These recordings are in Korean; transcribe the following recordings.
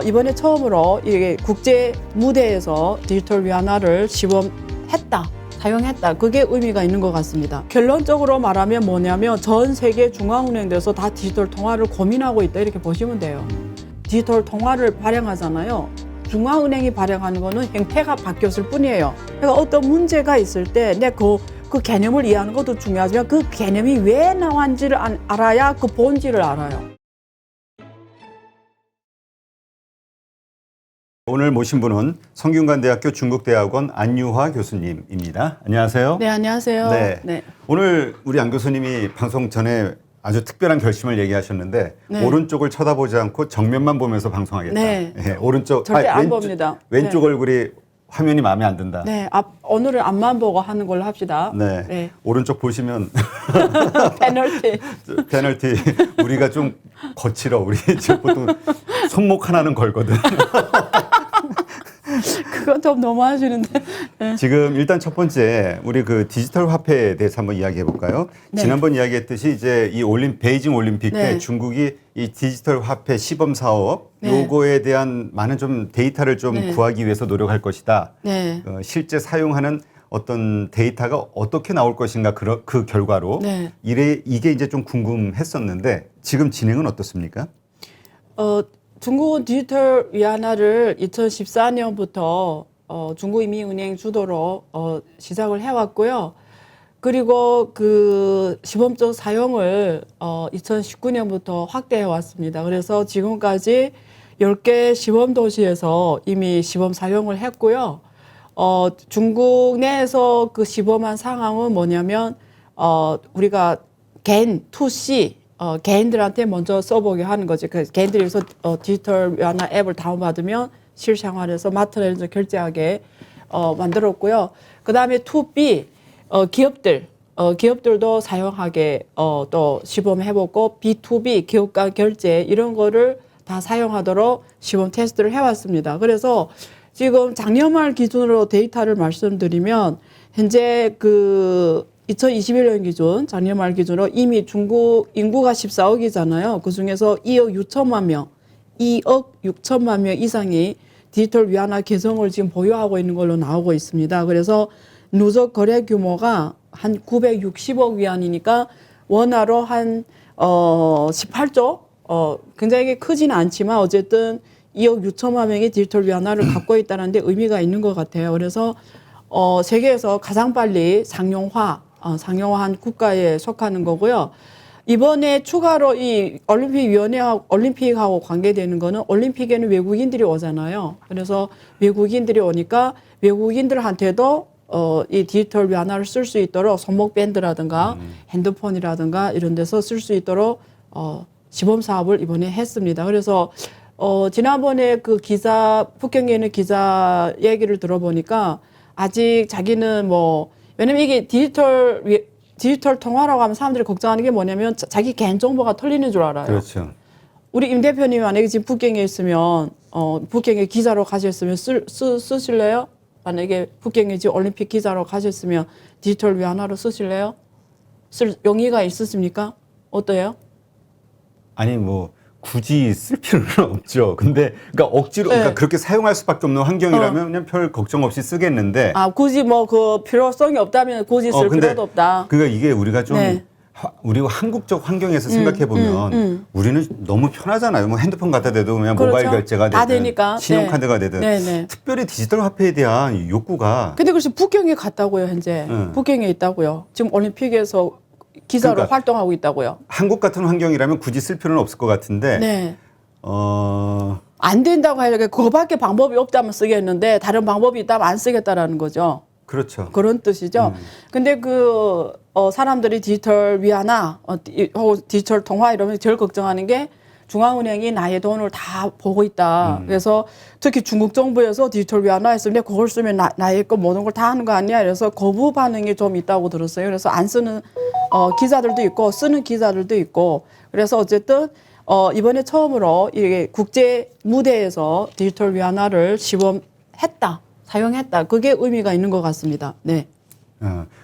이번에 처음으로 이게 국제 무대에서 디지털 위안화를 시범했다. 사용했다. 그게 의미가 있는 것 같습니다. 결론적으로 말하면 뭐냐면 전 세계 중앙은행들에서 다 디지털 통화를 고민하고 있다. 이렇게 보시면 돼요. 디지털 통화를 발행하잖아요. 중앙은행이 발행하는 거는 형태가 바뀌었을 뿐이에요. 그러니까 어떤 문제가 있을 때 내 그 개념을 이해하는 것도 중요하지만 그 개념이 왜 나왔는지를 알아야 그 본질을 알아요. 오늘 모신 분은 성균관대학교 중국대학원 안유화 교수님입니다. 안녕하세요. 네, 안녕하세요. 네. 오늘 우리 안 교수님이 방송 전에 아주 특별한 결심을 얘기하셨는데 네. 오른쪽을 쳐다보지 않고 정면만 보면서 방송하겠다. 네. 네, 오른쪽 절대 안 봅니다. 왼쪽 얼굴이 화면이 마음에 안 든다. 네, 오늘은 앞만 보고 하는 걸로 합시다. 네. 네. 오른쪽 보시면 페널티. 우리가 좀 거칠어. 우리 보통 손목 하나는 걸거든. 그건 좀 너무하시는데. 네. 지금 일단 첫 번째 우리 그 디지털 화폐에 대해서 한번 이야기해 볼까요? 네. 지난번 이야기했듯이 이제 이 베이징 올림픽 때 네. 중국이 이 디지털 화폐 시범 사업 네. 요거에 대한 많은 좀 데이터를 좀 네. 구하기 위해서 노력할 것이다. 네. 실제 사용하는 어떤 데이터가 어떻게 나올 것인가 그 결과로 네. 이게 이제 좀 궁금했었는데 지금 진행은 어떻습니까? 중국은 디지털 위안화를 2014년부터 중국인민은행 주도로 시작을 해왔고요. 그리고 그 시범적 사용을 2019년부터 확대해 왔습니다. 그래서 지금까지 10개 시범 도시에서 이미 시범 사용을 했고요. 중국 내에서 그 시범한 상황은 뭐냐면 우리가 개인 투시 개인들한테 먼저 써보게 하는 거지. 그 개인들이 여기서 디지털 위안화 앱을 다운받으면 실생활에서 마트에서 결제하게 만들었고요. 그 다음에 2B 기업들도 사용하게 또 시범해보고 B2B 기업 간 결제 이런 거를 다 사용하도록 시범 테스트를 해왔습니다. 그래서 지금 작년 말 기준으로 데이터를 말씀드리면 현재 그 2021년 기준, 작년 말 기준으로 이미 중국 인구가 14억이잖아요. 그 중에서 2억 6천만 명 이상이 디지털 위안화 계정을 지금 보유하고 있는 걸로 나오고 있습니다. 그래서 누적 거래 규모가 한 960억 위안이니까 원화로 한 18조? 굉장히 크지는 않지만 어쨌든 2억 6천만 명이 디지털 위안화를 갖고 있다는 데 의미가 있는 것 같아요. 그래서 세계에서 가장 빨리 상용화한 국가에 속하는 거고요. 이번에 추가로 이 올림픽하고 관계되는 거는 올림픽에는 외국인들이 오잖아요. 그래서 외국인들이 오니까 외국인들한테도 이 디지털 위안화를 쓸 수 있도록 손목 밴드라든가 핸드폰이라든가 이런 데서 쓸 수 있도록 시범 사업을 이번에 했습니다. 그래서 지난번에 그 북경에 있는 기자 얘기를 들어보니까 아직 자기는 왜냐면 이게 디지털 통화라고 하면 사람들이 걱정하는 게 뭐냐면 자기 개인정보가 털리는 줄 알아요. 그렇죠. 우리 임 대표님이 만약에 지금 북경에 있으면, 북경에 기자로 가셨으면 쓰실래요? 만약에 북경에 지금 올림픽 기자로 가셨으면 디지털 위안화로 쓰실래요? 쓸 용의가 있으십니까? 어때요? 아니 굳이 쓸 필요는 없죠. 근데 그러니까 억지로 네. 그러니까 그렇게 사용할 수밖에 없는 환경이라면 그냥 별 걱정 없이 쓰겠는데. 굳이 그 필요성이 없다면 굳이 쓸 근데 필요도 없다. 그러니까 이게 우리가 좀 네. 우리가 한국적 환경에서 생각해 보면 우리는 너무 편하잖아요. 핸드폰 갖다 대도 그냥 그렇죠. 모바일 결제가 다 되든 되니까. 신용카드가 네. 되든 네. 특별히 디지털 화폐에 대한 욕구가 근데 그래서 북경에 갔다고요, 현재. 북경에 있다고요. 지금 올림픽에서 기자로 그러니까 활동하고 있다고요. 한국 같은 환경이라면 굳이 쓸 필요는 없을 것 같은데. 네. 안 된다고 하니까 그거밖에 방법이 없다면 쓰겠는데 다른 방법이 있다면 안 쓰겠다라는 거죠. 그렇죠. 그런 뜻이죠. 근데 사람들이 디지털 위안화, 디지털 통화 이러면 제일 걱정하는 게 중앙은행이 나의 돈을 다 보고 있다. 그래서 특히 중국 정부에서 디지털 위안화 했을 때 그걸 쓰면 나의 거 모든 걸 다 하는 거 아니야. 그래서 거부 반응이 좀 있다고 들었어요. 그래서 안 쓰는 기자들도 있고 쓰는 기자들도 있고. 그래서 어쨌든 이번에 처음으로 이게 국제 무대에서 디지털 위안화를 시범했다. 사용했다. 그게 의미가 있는 것 같습니다. 네.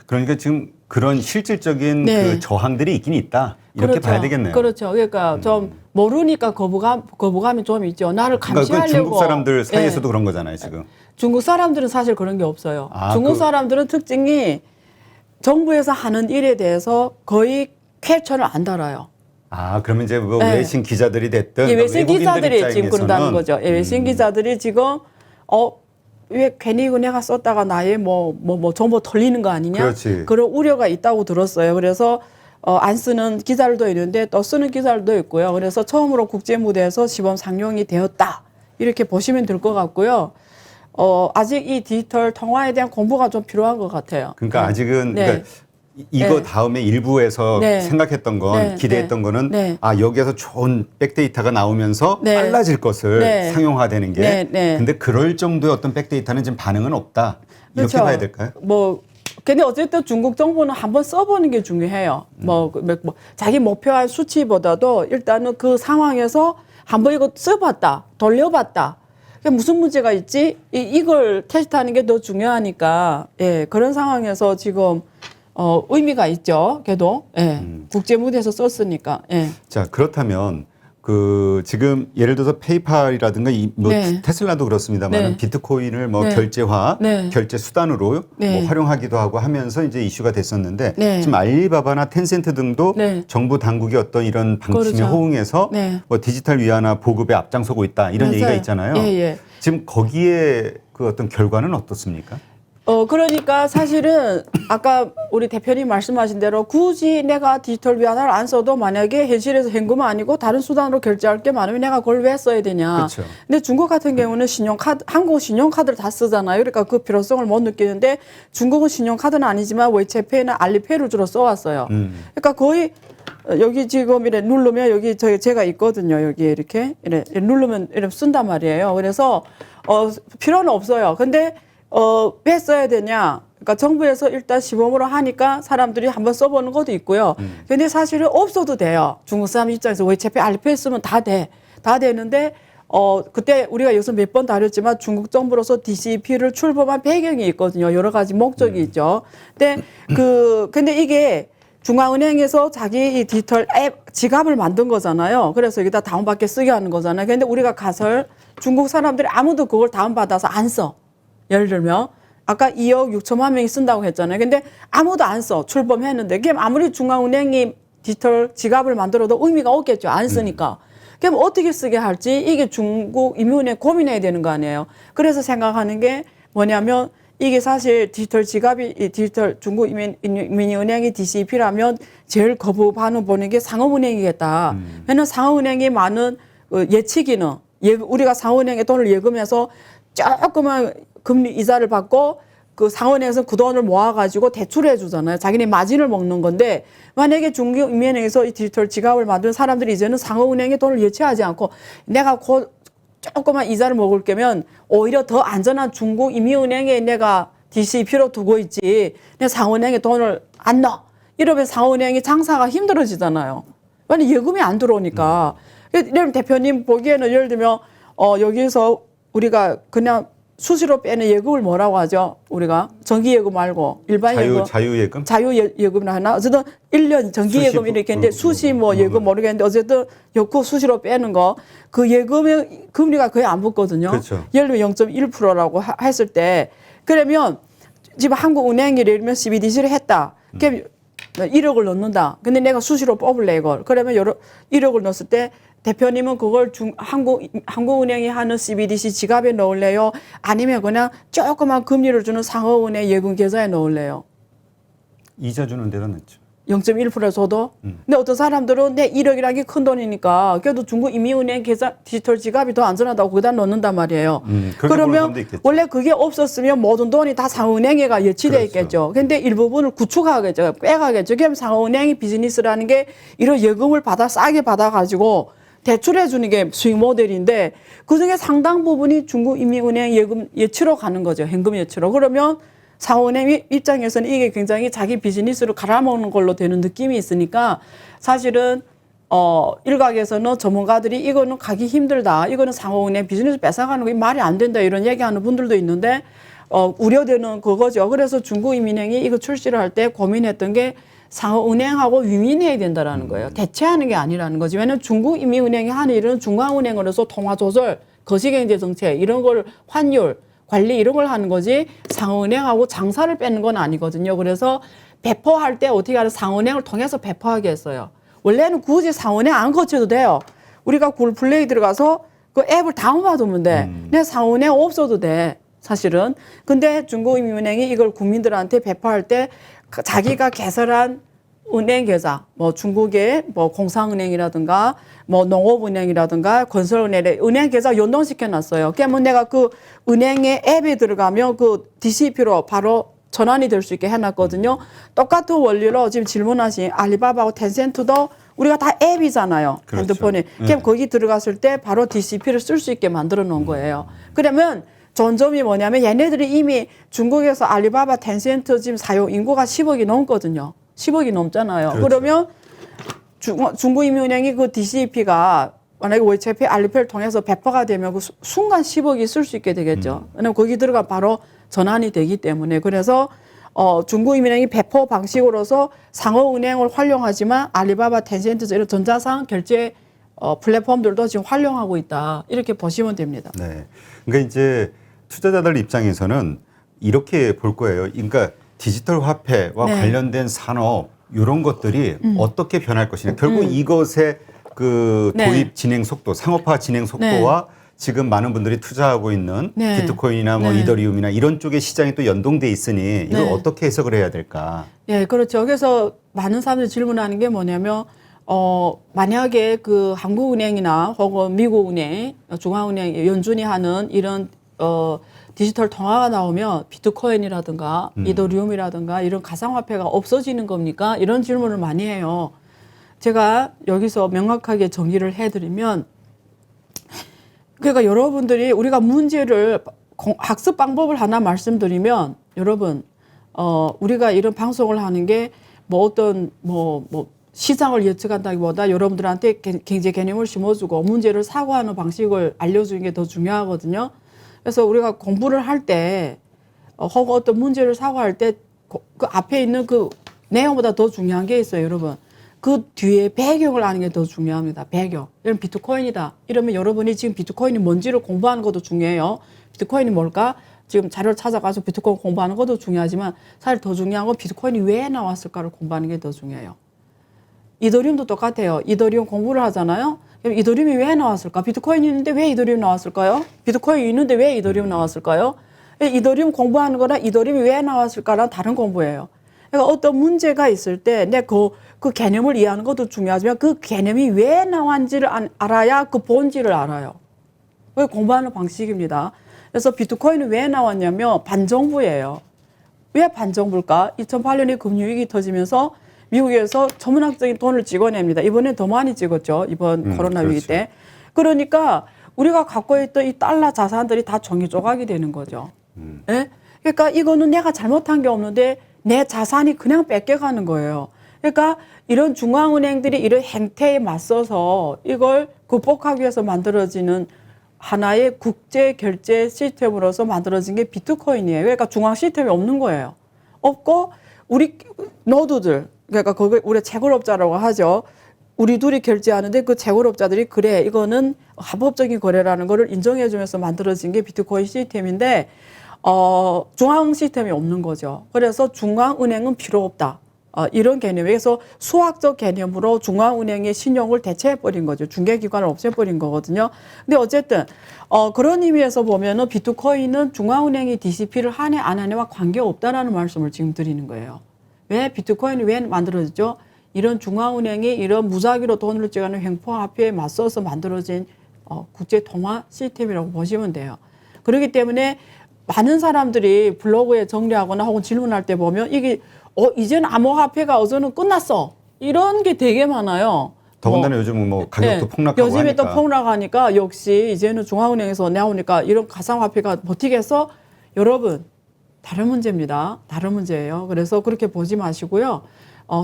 그러니까 지금 그런 실질적인 네. 그 저항들이 있긴 있다. 이렇게 그렇죠. 봐야 되겠네요. 그렇죠. 그러니까 좀 모르니까 거부감이 좀 있죠. 나를 그러니까 그 감시하려고. 중국 사람들 사이에서도 예. 그런 거잖아요, 지금. 중국 사람들은 사실 그런 게 없어요. 아, 중국 사람들은 특징이 정부에서 하는 일에 대해서 거의 퀘천을 안 달아요. 아, 그러면 이제 뭐 네. 외신 기자들이 됐든 예, 외신 외국인들 기자들이 지금 입장에서는 그런다는 거죠. 예, 외신 기자들이 지금 왜 괜히 이거 내가 썼다가 나의 뭐 정보 털리는 거 아니냐? 그렇지. 그런 우려가 있다고 들었어요. 그래서 안 쓰는 기자들도 있는데 또 쓰는 기자들도 있고요. 그래서 처음으로 국제 무대에서 시범 상용이 되었다. 이렇게 보시면 될 것 같고요. 아직 이 디지털 통화에 대한 공부가 좀 필요한 것 같아요. 그러니까 네. 아직은 네. 그러니까 이거 네. 다음에 일부에서 네. 생각했던 건 네. 기대했던 네. 거는 네. 아 여기에서 좋은 백데이터가 나오면서 네. 빨라질 것을 네. 상용화되는 게 네. 네. 근데 그럴 정도의 어떤 백데이터는 지금 반응은 없다 이렇게 그렇죠. 봐야 될까요? 근데 어쨌든 중국 정부는 한번 써보는 게 중요해요. 자기 목표한 수치보다도 일단은 그 상황에서 한번 이거 써봤다, 돌려봤다. 그게 무슨 문제가 있지? 이걸 테스트하는 게 더 중요하니까, 예, 그런 상황에서 지금, 의미가 있죠. 걔도, 예, 국제 무대에서 썼으니까, 예. 자 그렇다면 그 지금 예를 들어서 페이팔이라든가 네. 테슬라도 그렇습니다만 네. 비트코인을 뭐 네. 결제화, 네. 결제 수단으로 네. 뭐 활용하기도 하고 하면서 이제 이슈가 됐었는데 네. 지금 알리바바나 텐센트 등도 네. 정부 당국의 어떤 이런 방침에 그렇죠. 호응해서 네. 뭐 디지털 위안화 보급에 앞장서고 있다 이런 얘기가 맞아요. 있잖아요. 예, 예. 지금 거기에 그 어떤 결과는 어떻습니까? 그러니까 사실은 아까 우리 대표님 말씀하신 대로 굳이 내가 디지털 위안화를 안 써도 만약에 현실에서 현금 아니고 다른 수단으로 결제할 게 많으면 내가 그걸 왜 써야 되냐. 그렇죠. 근데 중국 같은 경우는 한국 신용카드를 다 쓰잖아요. 그러니까 그 필요성을 못 느끼는데 중국은 신용카드는 아니지만 웨이체페이나 알리페이를 주로 써왔어요. 그러니까 거의 여기 지금 이래 누르면 여기 제가 있거든요. 여기에 이렇게 누르면 이렇게 쓴단 말이에요. 그래서 필요는 없어요. 근데 왜 써야 되냐? 그러니까 정부에서 일단 시범으로 하니까 사람들이 한번 써보는 것도 있고요. 근데 사실은 없어도 돼요. 중국 사람 입장에서 웨이체페이, 알리페이 쓰면 다 돼. 다 되는데 그때 우리가 여기서 몇 번 다뤘지만 중국 정부로서 DCP를 출범한 배경이 있거든요. 여러 가지 목적이 있죠. 근데 이게 중앙은행에서 자기 이 디지털 앱 지갑을 만든 거잖아요. 그래서 여기다 다운받게 쓰게 하는 거잖아요. 근데 우리가 가설 중국 사람들이 아무도 그걸 다운받아서 안 써. 예를 들면 아까 2억 6천만 명이 쓴다고 했잖아요. 근데 아무도 안 써. 출범했는데 그럼 아무리 중앙은행이 디지털 지갑을 만들어도 의미가 없겠죠. 안 쓰니까. 그럼 어떻게 쓰게 할지 이게 중국 인민은행 고민해야 되는 거 아니에요. 그래서 생각하는 게 뭐냐면 이게 사실 디지털 지갑이 디지털 중국 인민은행이 DCP라면 제일 거부 반응 보는 게 상업은행이겠다. 왜냐면 상업은행이 많은 예치기는 우리가 상업은행에 돈을 예금해서 조그만 금리 이자를 받고 그 상원에서 그 돈을 모아가지고 대출해 주잖아요. 자기네 마진을 먹는 건데 만약에 중국 인민은행에서 이 디지털 지갑을 만든 사람들이 이제는 상업은행에 돈을 예치하지 않고 내가 조그만 이자를 먹을 거면 오히려 더 안전한 중국 인민은행에 내가 DCP로 두고 있지 내 상원은행에 돈을 안 넣어. 이러면 상원은행이 장사가 힘들어지잖아요. 왜냐면 예금이 안 들어오니까. 예를 대표님 보기에는 예를 들면 여기서 우리가 그냥 수시로 빼는 예금을 뭐라고 하죠? 우리가 정기예금 말고 일반 예금. 자유예금? 자유예금이라 하나? 어쨌든 1년 정기예금 이렇게 했는데 수시 뭐 예금 모르겠는데 어쨌든 그 수시로 빼는 거. 그 예금의 금리가 거의 안 붙거든요. 그렇죠. 예를 들면 0.1%라고 했을 때 그러면 지금 한국은행이 예를 들면 CBDC를 했다. 그럼 1억을 넣는다. 근데 내가 수시로 뽑을래 이걸. 그러면 1억을 넣었을 때 대표님은 그걸 한국은행이 하는 CBDC 지갑에 넣을래요? 아니면 그냥 조그만 금리를 주는 상업은행 예금 계좌에 넣을래요? 이자 주는 데다 넣죠. 0.1% 줘도? 근데 어떤 사람들은 내 1억이라는 게 큰 돈이니까 그래도 중국 인민은행 계좌 디지털 지갑이 더 안전하다고 거기다 넣는단 말이에요. 그러면 원래 그게 없었으면 모든 돈이 다 상업은행에 예치돼 있겠죠. 근데 일부분을 구축하겠죠. 빼가겠죠. 그럼 상업은행이 비즈니스라는 게 이런 예금을 싸게 받아가지고 대출해 주는 게 수익 모델인데 그중에 상당 부분이 중국 인민은행 예금 예치로 가는 거죠. 현금 예치로. 그러면 상업은행 입장에서는 이게 굉장히 자기 비즈니스를 갈아먹는 걸로 되는 느낌이 있으니까 사실은 일각에서는 전문가들이 이거는 가기 힘들다. 이거는 상업은행 비즈니스 뺏어가는 거 말이 안 된다. 이런 얘기하는 분들도 있는데 우려되는 그거죠. 그래서 중국 인민은행이 이거 출시를 할 때 고민했던 게 상호은행하고 윈윈해야 된다라는 거예요. 대체하는 게 아니라는 거지. 왜냐하면 중국인민은행이 하는 일은 중앙은행으로서 통화조절, 거시경제정책 이런 걸 환율 관리 이런 걸 하는 거지 상호은행하고 장사를 빼는 건 아니거든요. 그래서 배포할 때 어떻게 하는 상호은행을 통해서 배포하게 했어요. 원래는 굳이 상호은행 안 거쳐도 돼요. 우리가 구글 플레이 들어가서 그 앱을 다운받으면 돼. 내 상호은행 없어도 돼. 사실은. 근데 중국인민은행이 이걸 국민들한테 배포할 때 자기가 개설한 은행 계좌, 뭐 중국의 뭐 공상은행이라든가 뭐 농업은행이라든가 건설은행의 은행 계좌 연동시켜 놨어요. 그러면 내가 그 은행의 앱에 들어가면 그 DCP로 바로 전환이 될 수 있게 해놨거든요. 똑같은 원리로 지금 질문하신 알리바바하고 텐센트도 우리가 다 앱이잖아요. 그렇죠. 핸드폰에. 그럼 거기 들어갔을 때 바로 DCP를 쓸 수 있게 만들어 놓은 거예요. 그러면 전점이 뭐냐면 얘네들이 이미 중국에서 알리바바, 텐센트 지금 사용 인구가 10억이 넘거든요. 10억이 넘잖아요. 그렇죠. 그러면 중국인민은행이 그 DCP가 만약에 WeChat, 알리페이를 통해서 배포가 되면 그 순간 10억이 쓸 수 있게 되겠죠. 왜냐면 거기 들어가 바로 전환이 되기 때문에. 그래서 중국인민은행이 배포 방식으로서 상호은행을 활용하지만 알리바바, 텐센트 이런 전자상 결제 플랫폼들도 지금 활용하고 있다. 이렇게 보시면 됩니다. 네. 그러니까 이제 투자자들 입장에서는 이렇게 볼 거예요. 그러니까 디지털 화폐와 네. 관련된 산업 이런 것들이 어떻게 변할 것이냐. 결국 이것의 그 네. 도입 진행 속도, 상업화 진행 속도와 지금 많은 분들이 투자하고 있는 네. 비트코인이나 뭐 네. 이더리움이나 이런 쪽의 시장이 또 연동돼 있으니 이걸 네. 어떻게 해석을 해야 될까? 예, 그렇죠. 그래서 많은 사람들이 질문하는 게 뭐냐면, 만약에 그 한국은행이나 혹은 미국은행, 중앙은행 연준이 하는 이런, 디지털 통화가 나오면 비트코인이라든가 이더리움이라든가 이런 가상화폐가 없어지는 겁니까? 이런 질문을 많이 해요. 제가 여기서 명확하게 정리를 해드리면, 그러니까 여러분들이 우리가 문제를 학습 방법을 하나 말씀드리면 여러분 우리가 이런 방송을 하는 게 뭐 어떤 뭐 시장을 예측한다기보다 여러분들한테 경제 개념을 심어주고 문제를 사고하는 방식을 알려주는 게 더 중요하거든요. 그래서 우리가 공부를 할 때 혹은 어떤 문제를 사고할 때 그 앞에 있는 그 내용보다 더 중요한 게 있어요, 여러분. 그 뒤에 배경을 아는 게 더 중요합니다. 배경. 이런 비트코인이다. 이러면 여러분이 지금 비트코인이 뭔지를 공부하는 것도 중요해요. 비트코인이 뭘까? 지금 자료를 찾아가서 비트코인 공부하는 것도 중요하지만 사실 더 중요한 건 비트코인이 왜 나왔을까를 공부하는 게 더 중요해요. 이더리움도 똑같아요. 이더리움 공부를 하잖아요. 그럼 이더리움이 왜 나왔을까? 비트코인이 있는데 왜 이더리움 나왔을까요? 비트코인이 있는데 왜 이더리움 나왔을까요? 이더리움 공부하는 거랑 이더리움이 왜 나왔을까랑 다른 공부예요. 그러니까 어떤 문제가 있을 때 내 그 개념을 이해하는 것도 중요하지만 그 개념이 왜 나왔는지를 알아야 그 본질을 알아요. 그게 공부하는 방식입니다. 그래서 비트코인은 왜 나왔냐면 반정부예요. 왜 반정부일까? 2008년에 금융위기 터지면서 미국에서 천문학적인 돈을 찍어냅니다. 이번엔 더 많이 찍었죠. 이번 코로나 위기 그렇죠. 때. 그러니까 우리가 갖고 있던 이 달러 자산들이 다 종이 조각이 되는 거죠. 예? 그러니까 이거는 내가 잘못한 게 없는데 내 자산이 그냥 뺏겨가는 거예요. 그러니까 이런 중앙은행들이 이런 행태에 맞서서 이걸 극복하기 위해서 만들어지는 하나의 국제 결제 시스템으로서 만들어진 게 비트코인이에요. 그러니까 중앙 시스템이 없는 거예요. 없고 우리 노드들, 그러니까 거기 우리 채굴업자라고 하죠. 우리 둘이 결제하는데 그 채굴업자들이 그래 이거는 합법적인 거래라는 거를 인정해주면서 만들어진 게 비트코인 시스템인데 중앙 시스템이 없는 거죠. 그래서 중앙은행은 필요 없다. 이런 개념에서 수학적 개념으로 중앙은행의 신용을 대체해버린 거죠. 중개기관을 없애버린 거거든요. 근데 어쨌든 그런 의미에서 보면은 비트코인은 중앙은행이 DCP를 하네 안 하네와 관계없다라는 말씀을 지금 드리는 거예요. 왜 비트코인이 왜 만들어졌죠? 이런 중앙은행이 이런 무작위로 돈을 찍어가는 횡포화폐에 맞서서 만들어진 국제통화 시스템이라고 보시면 돼요. 그렇기 때문에 많은 사람들이 블로그에 정리하거나 혹은 질문할 때 보면 이게 이제는 암호화폐가 어제는 끝났어. 이런 게 되게 많아요. 더군다나 요즘은 뭐 가격도 폭락하고 요즘에 하니까. 또 폭락하니까 역시 이제는 중앙은행에서 나오니까 이런 가상화폐가 버티겠어? 여러분 다른 문제입니다. 다른 문제예요. 그래서 그렇게 보지 마시고요.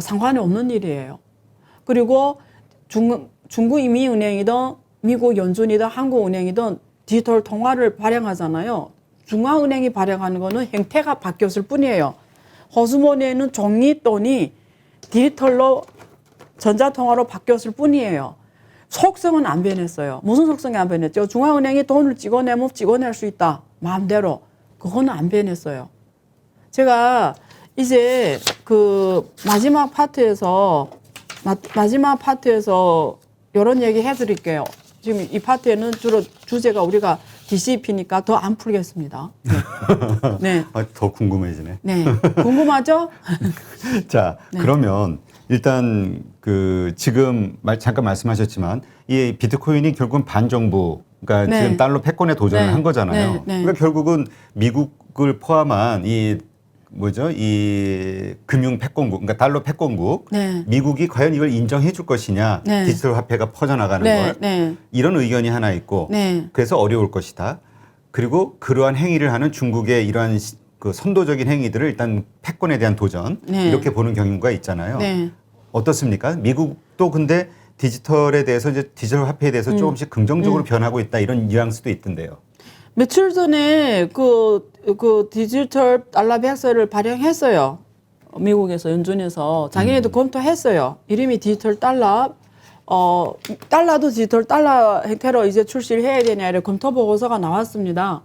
상관이 없는 일이에요. 그리고 중국인민은행이든 미국 연준이든 한국은행이든 디지털 통화를 발행하잖아요. 중앙은행이 발행하는 거는 형태가 바뀌었을 뿐이에요. 호주머니에는 종이돈이 디지털로 전자통화로 바뀌었을 뿐이에요. 속성은 안 변했어요. 무슨 속성이 안 변했죠? 중앙은행이 돈을 찍어내면 찍어낼 수 있다. 마음대로. 그거는 안 변했어요. 제가 이제 그 마지막 파트에서 이런 얘기 해드릴게요. 지금 이 파트에는 주로 주제가 우리가 DCP니까 더 안 풀겠습니다. 네. 네. 더 궁금해지네. 네. 궁금하죠? 자, 네. 그러면 일단 그 지금 잠깐 말씀하셨지만 이 비트코인이 결국은 반정부, 그러니까 네. 지금 달러 패권에 도전을 네. 한 거잖아요. 네. 네. 그러니까 결국은 미국을 포함한 이 금융 패권국, 그러니까 달러 패권국, 네. 미국이 과연 이걸 인정해 줄 것이냐, 네. 디지털 화폐가 퍼져나가는 네. 걸, 네. 이런 의견이 하나 있고, 네. 그래서 어려울 것이다. 그리고 그러한 행위를 하는 중국의 이러한 그 선도적인 행위들을 일단 패권에 대한 도전, 네. 이렇게 보는 경우가 있잖아요. 네. 어떻습니까? 미국도 근데 디지털에 대해서 이제 디지털 화폐에 대해서 조금씩 긍정적으로 변하고 있다, 이런 뉘앙스도 있던데요. 며칠 전에 그 디지털 달러 백서를 발행했어요. 미국에서 연준에서 자기네도 검토했어요. 이름이 디지털 달러. 달러도 디지털 달러 형태로 이제 출시를 해야 되냐 이런 검토 보고서가 나왔습니다.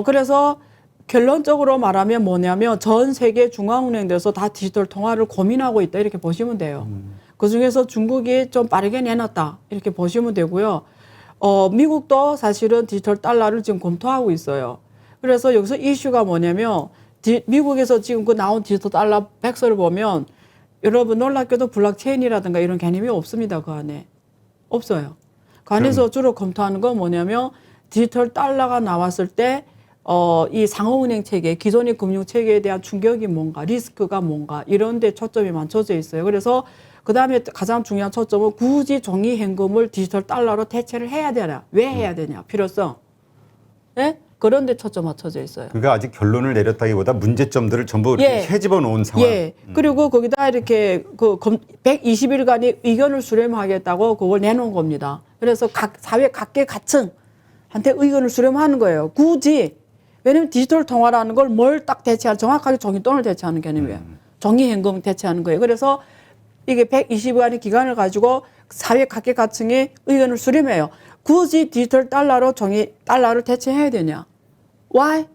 그래서 결론적으로 말하면 뭐냐면 전 세계 중앙은행들에서 다 디지털 통화를 고민하고 있다 이렇게 보시면 돼요. 그 중에서 중국이 좀 빠르게 내놨다 이렇게 보시면 되고요. 미국도 사실은 디지털 달러를 지금 검토하고 있어요. 그래서 여기서 이슈가 뭐냐면 미국에서 지금 그 나온 디지털 달러 백서를 보면 여러분 놀랍게도 블록체인이라든가 이런 개념이 없습니다. 그 안에. 없어요. 그 안에서 주로 검토하는 건 뭐냐면 디지털 달러가 나왔을 때 이 상호은행 체계, 기존의 금융 체계에 대한 충격이 뭔가, 리스크가 뭔가 이런 데 초점이 맞춰져 있어요. 그래서 그다음에 가장 중요한 초점은 굳이 종이 현금을 디지털 달러로 대체를 해야 되나? 왜 해야 되냐? 필요성. 네? 그런 데 초점 맞춰져 있어요. 그러니까 아직 결론을 내렸다기보다 문제점들을 전부 이렇게 헤집어 놓은 상황. 예. 그리고 거기다 이렇게 120일간의 의견을 수렴하겠다고 그걸 내놓은 겁니다. 그래서 각 사회 각계각층한테 의견을 수렴하는 거예요. 굳이. 왜냐면 디지털 통화라는 걸 뭘 딱 대체하는, 정확하게 종이돈을 대체하는 개념이에요. 종이 현금 대체하는 거예요. 그래서 이게 120일간의 기간을 가지고 사회 각계각층의 의견을 수렴해요. 굳이 디지털 달러를 대체해야 되냐? Why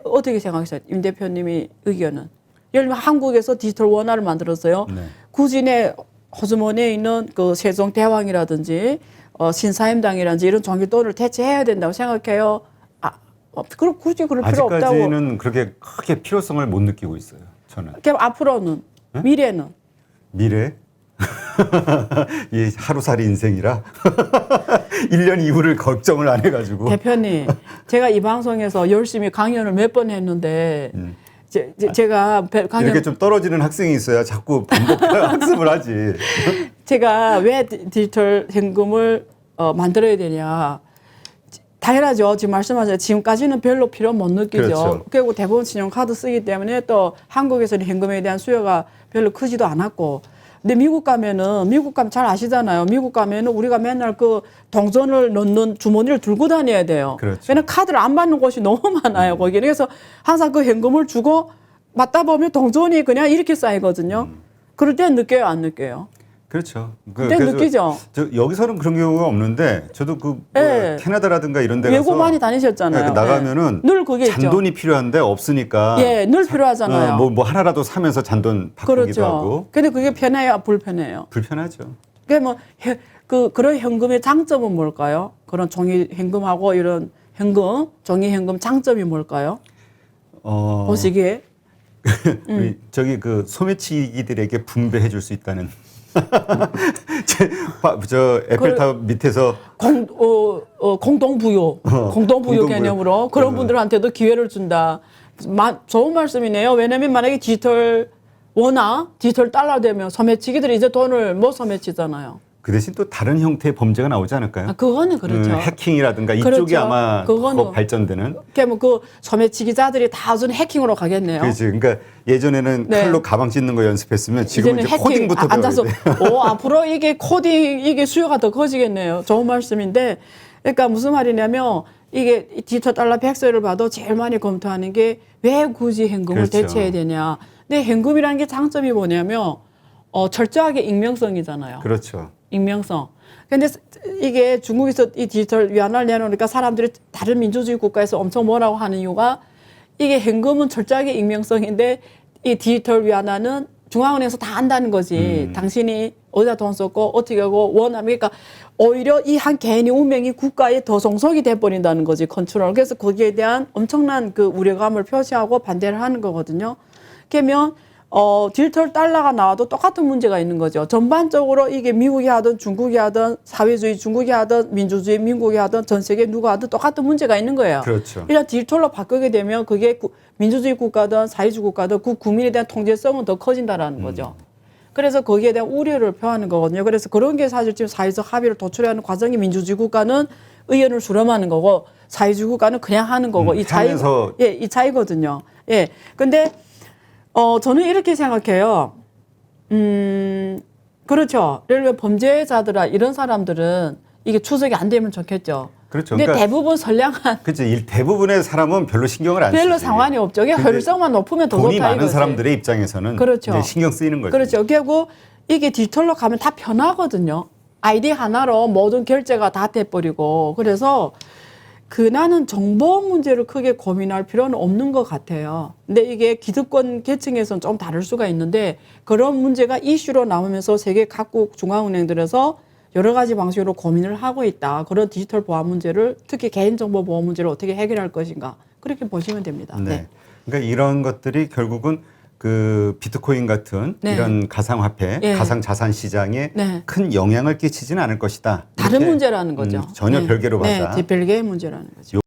어떻게 생각하세요? 임 대표님이 의견은. 예를 들면 한국에서 디지털 원화를 만들었어요. 네. 굳이 내 호주머니에 있는 그 세종대왕이라든지 신사임당이라든지 이런 종이돈을 대체해야 된다고 생각해요. 그럼 굳이 그럴 필요 없다고. 아직까지는 그렇게 크게 필요성을 못 느끼고 있어요. 저는. 그럼 앞으로는 네? 미래는 미래? 이 하루살이 인생이라 1년 이후를 걱정을 안 해가지고. 대표님, 제가 이 방송에서 열심히 강연을 몇 번 했는데 제가 강연 이렇게 좀 떨어지는 학생이 있어야 자꾸 반복 학습을 하지. 제가 왜 디지털 현금을 만들어야 되냐. 당연하죠. 지금 말씀하신 지금까지는 별로 필요 못 느끼죠. 그렇죠. 그리고 대부분 신용카드 쓰기 때문에 또 한국에서는 현금에 대한 수요가 별로 크지도 않았고. 근데 미국 가면 잘 아시잖아요. 미국 가면은 우리가 맨날 그 동전을 넣는 주머니를 들고 다녀야 돼요. 그렇죠. 왜냐면 카드를 안 받는 곳이 너무 많아요. 거기는. 그래서 항상 그 현금을 주고 맞다 보면 동전이 그냥 이렇게 쌓이거든요. 그럴 때 느껴요, 안 느껴요? 그렇죠. 그때 느끼죠. 여기서는 그런 경우가 없는데 저도 네. 캐나다라든가 이런 데 가서 외국 많이 다니셨잖아요. 나가면은 늘 그게 잔돈이 있죠. 필요한데 없으니까 늘 필요하잖아요. 뭐 하나라도 사면서 잔돈 바꾸기도 그렇죠. 하고. 근데 그게 편해요, 불편해요? 불편하죠. 그게 그런 현금의 장점은 뭘까요? 그런 종이 현금하고 이런 현금, 종이 현금 장점이 뭘까요? 보시기에. 우리 저기 그 소매치기들에게 분배해 줄 수 있다는. 저 에펠탑 밑에서 공동부요. 공동부요 개념으로 그런 분들한테도 기회를 준다. 좋은 말씀이네요. 왜냐면 만약에 디지털 원화, 디지털 달러 되면 소매치기들이 이제 돈을 못 소매치잖아요. 그 대신 또 다른 형태의 범죄가 나오지 않을까요? 그거는 그렇죠. 해킹이라든가 이쪽이 그렇죠. 아마 그거는 더 발전되는. 그 소매치기자들이 다 무슨 해킹으로 가겠네요. 그렇지. 그러니까 예전에는 네. 칼로 가방 찢는 거 연습했으면 지금은 이제 해킹, 코딩부터 배워야 앉아서 돼. 앞으로 이게 코딩 이게 수요가 더 커지겠네요. 좋은 말씀인데, 그러니까 무슨 말이냐면 이게 디지털 달러 백서를 봐도 제일 많이 검토하는 게 왜 굳이 현금을 그렇죠. 대체해야 되냐. 근데 현금이라는 게 장점이 뭐냐면 철저하게 익명성이잖아요. 그렇죠. 익명성. 근데 이게 중국에서 이 디지털 위안화를 내놓으니까 사람들이 다른 민주주의 국가에서 엄청 뭐라고 하는 이유가 이게 현금은 철저하게 익명성인데 이 디지털 위안화는 중앙은행에서 다 안다는 거지. 당신이 어디다 돈 썼고 어떻게 하고 원하면 그러니까 오히려 이 한 개인의 운명이 국가에 더 종속이 돼버린다는 거지. 컨트롤. 그래서 거기에 대한 엄청난 그 우려감을 표시하고 반대를 하는 거거든요. 그러면 디지털 달러가 나와도 똑같은 문제가 있는 거죠. 전반적으로 이게 미국이 하든 중국이 하든 사회주의 중국이 하든 민주주의 미국이 하든 전 세계 누가 하든 똑같은 문제가 있는 거예요. 그렇죠. 일단 디지털로 바꾸게 되면 그게 민주주의 국가든 사회주의 국가든 그 국민에 대한 통제성은 더 커진다라는 거죠. 그래서 거기에 대한 우려를 표하는 거거든요. 그래서 그런 게 사실 지금 사회적 합의를 도출하는 과정이 민주주의 국가는 의견을 수렴하는 거고 사회주의 국가는 그냥 하는 거고 이 차이, 예, 이 차이거든요. 예. 근데 저는 이렇게 생각해요. 그렇죠. 예를 들어 범죄자들아 이런 사람들은 이게 추적이 안 되면 좋겠죠. 그렇죠. 근데 그러니까 대부분 선량한 그렇죠. 대부분의 사람은 별로 신경을 안 쓰지. 별로 상관이 없죠. 그게 근데 혈성만 높으면 더 돈이 좋다 많은 이거지. 사람들의 입장에서는 그렇죠. 이제 신경 쓰이는 거죠. 그렇죠. 결국 이게 디지털로 가면 다 편하거든요. 아이디 하나로 모든 결제가 다 돼버리고 그래서 나는 정보 문제를 크게 고민할 필요는 없는 것 같아요. 근데 이게 기득권 계층에서는 좀 다를 수가 있는데 그런 문제가 이슈로 나오면서 세계 각국 중앙은행들에서 여러 가지 방식으로 고민을 하고 있다. 그런 디지털 보안 문제를 특히 개인정보 보호 문제를 어떻게 해결할 것인가 그렇게 보시면 됩니다. 네. 그러니까 이런 것들이 결국은 그 비트코인 같은 네. 이런 가상화폐, 예. 가상자산 시장에 네. 큰 영향을 끼치지는 않을 것이다. 다른 이렇게, 문제라는 거죠. 전혀 네. 별개로 네, 봤다. 별개의 문제라는 거죠.